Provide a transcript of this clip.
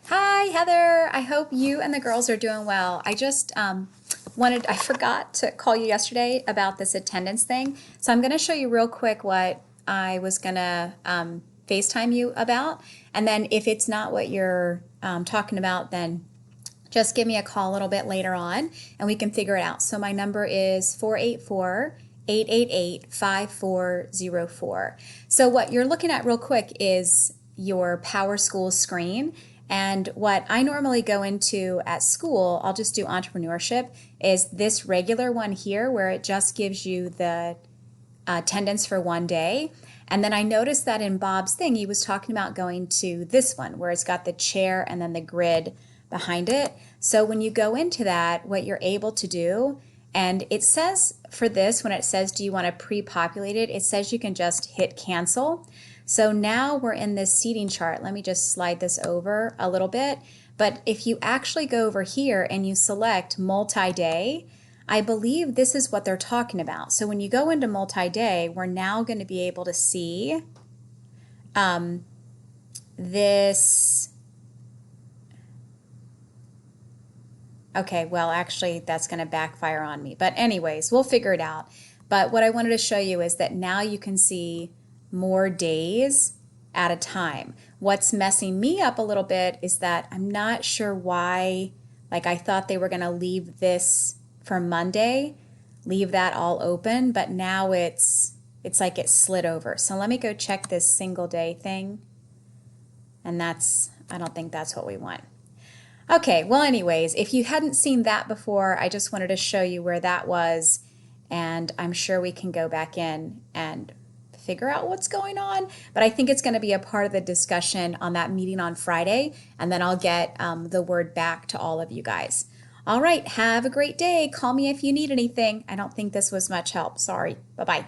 Hi, Heather. I hope you and the girls are doing well. I just I forgot to call you yesterday about this attendance thing. So I'm going to show you real quick what I was going to FaceTime you about. And then if it's not what you're talking about, then just give me a call a little bit later on and we can figure it out. So my number is 484 888 5404. So what you're looking at real quick is your Power School screen. And what I normally go into at school, I'll just do entrepreneurship, is this regular one here where it just gives you the attendance for one day. And then I noticed that in Bob's thing, he was talking about going to this one where it's got the chair and then the grid behind it. So when you go into that, what you're able to do, and it says for this, when it says, do you want to pre-populate it? It says you can just hit cancel. So now we're in this seating chart. Let me just slide this over a little bit. But if you actually go over here and you select multi-day, I believe this is what they're talking about. So when you go into multi-day, we're now going to be able to see this. Okay, well, actually, that's going to backfire on me. But anyways, we'll figure it out. But what I wanted to show you is that now you can see more days at a time. What's messing me up a little bit is that I'm not sure why, like I thought they were going to leave this for Monday, leave that all open, but now it's like it slid over. So let me go check this single day thing. And I don't think that's what we want. Okay, well, anyways, if you hadn't seen that before, I just wanted to show you where that was, and I'm sure we can go back in and figure out what's going on. But I think it's going to be a part of the discussion on that meeting on Friday, and then I'll get the word back to all of you guys. All right, have a great day. Call me if you need anything. I don't think this was much help. Sorry. Bye-bye.